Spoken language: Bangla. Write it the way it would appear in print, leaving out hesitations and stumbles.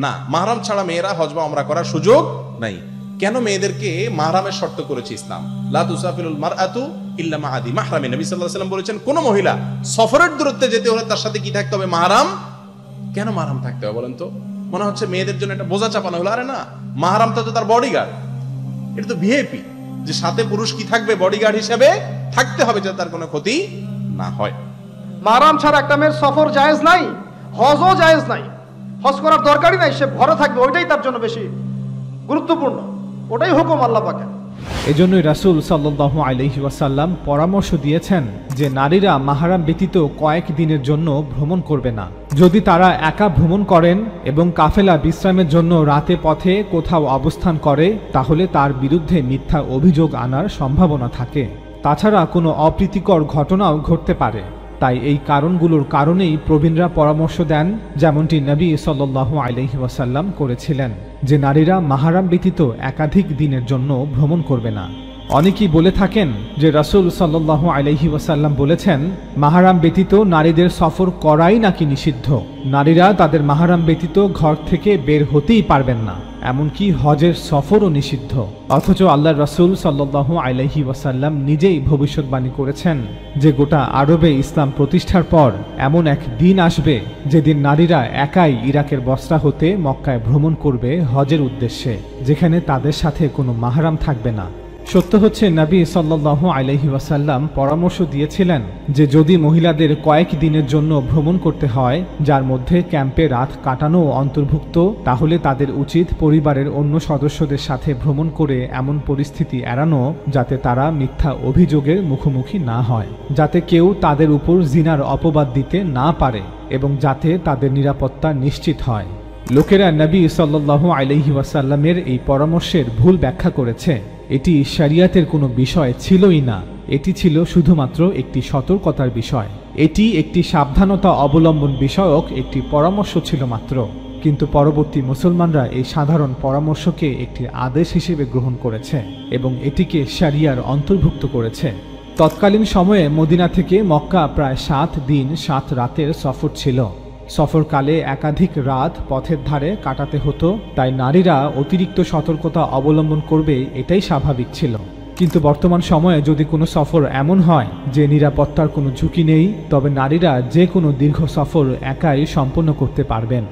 না, মাহরাম ছাড়া মেয়েরা হজ বা উমরা করার সুযোগ নাই। কেন মেয়েদেরকে মাহরামের শর্ত করেছে ইসলাম? লা তুসাফিরুল মারআতু ইল্লা মা আদি মাহরামিন। নবী সাল্লাল্লাহু আলাইহি ওয়াসাল্লাম বলেছেন, কোন মহিলা সফরের দূরত্বে যেতে হলে তার সাথে কি থাকতে হবে? মাহরাম। কেন মাহরাম থাকতে হবে বলেন তো? মনে হচ্ছে মেয়েদের জন্য একটা বোঝা চাপানো হলো। আরে না, মাহরামটা তো তার বডিগার্ড, এটা তো ভিআইপি, যে সাথে পুরুষ কি থাকবে? বডিগার্ড হিসেবে থাকতে হবে, যাতে তার কোনো ক্ষতি না হয়। মাহরাম ছাড়া একটা মেয়ের সফর জায়েজ নাই, হজও জায়েজ নাই, হজ করার দরকারই নাই, সে ঘরে থাকবে, ওইটাই তার জন্য বেশি গুরুত্বপূর্ণ, ওটাই হুকুম আল্লাহ পাকের। এজন্যই রাসূল সাল্লাল্লাহু আলাইহি ওয়াসাল্লাম পরামর্শ দিয়েছেন যে নারীরা মাহরাম ব্যতীত কয়েক দিনের জন্য ভ্রমণ করবে না। যদি তারা একা ভ্রমণ করেন এবং কাফেলা বিশ্রামের জন্য রাতে পথে কোথাও অবস্থান করে, তাহলে তার বিরুদ্ধে মিথ্যা অভিযোগ আনার সম্ভাবনা থাকে। তাছাড়া কোনো অপ্রীতিকর ঘটনাও ঘটতে পারে। তাই এই কারণগুলোর কারণেই প্রবীণরা পরামর্শ দেন, যেমনটি নবী সাল্লাল্লাহু আলাইহি ওয়াসাল্লাম করেছিলেন, যে নারীরা মাহরাম ব্যতীত একাধিক দিনের জন্য ভ্রমণ করবে না। অনেকেই বলে থাকেন যে রাসূল সাল্লাল্লাহু আলাইহি ওয়াসাল্লাম বলেছেন, মাহরাম ব্যতীত নারীদের সফর করাই নাকি নিষিদ্ধ। নারীরা তাদের মাহরাম ব্যতীত ঘর থেকে বের হতেই পারবেন না, এমনকি হজের সফরও নিষিদ্ধ। অথচ আল্লাহর রাসূল সাল্লাল্লাহু আলাইহি ওয়াসাল্লাম নিজেই ভবিষ্যৎবাণী করেছেন যে গোটা আরবে ইসলাম প্রতিষ্ঠার পর এমন এক দিন আসবে যেদিন নারীরা একাই ইরাকের বসরা হতে মক্কায় ভ্রমণ করবে হজের উদ্দেশ্যে, যেখানে তাদের সাথে কোনো মাহরাম থাকবে না। সত্য হচ্ছে নবী সাল্লাল্লাহু আলাইহি ওয়াসাল্লাম পরামর্শ দিয়েছিলেন যে যদি মহিলাদের কয়েক দিনের জন্য ভ্রমণ করতে হয়, যার মধ্যে ক্যাম্পে রাত কাটানো অন্তর্ভুক্ত, তাহলে তাদের উচিত পরিবারের অন্য সদস্যদের সাথে ভ্রমণ করে এমন পরিস্থিতি এড়ানো যাতে তারা মিথ্যা অভিযোগের মুখোমুখি না হয়, যাতে কেউ তাদের উপর জিনার অপবাদ দিতে না পারে এবং যাতে তাদের নিরাপত্তা নিশ্চিত হয়। লোকেরা নবী সাল্লাল্লাহু আলাইহি ওয়াসাল্লামের এই পরামর্শের ভুল ব্যাখ্যা করেছে। এটি শরিয়াতের কোনো বিষয় ছিলই না, এটি ছিল শুধুমাত্র একটি সতর্কতার বিষয়। এটি একটি সাবধানতা অবলম্বন বিষয়ক একটি পরামর্শ ছিল মাত্র। কিন্তু পরবর্তী মুসলমানরা এই সাধারণ পরামর্শকে একটি আদেশ হিসেবে গ্রহণ করেছে এবং এটিকে শরিয়ার অন্তর্ভুক্ত করেছে। তৎকালীন সময়ে মদিনা থেকে মক্কা প্রায় 7 দিন 7 রাতের সফর ছিল। সফরকালে একাধিক রাত পথের ধারে কাটাতে হতো, তাই নারীরা অতিরিক্ত সতর্কতা অবলম্বন করবে এটাই স্বাভাবিক ছিল। কিন্তু বর্তমান সময়ে যদি কোনো সফর এমন হয় যে নিরাপত্তার কোনো ঝুঁকি নেই, তবে নারীরা যে কোনো দীর্ঘ সফর একাই সম্পন্ন করতে পারবেন।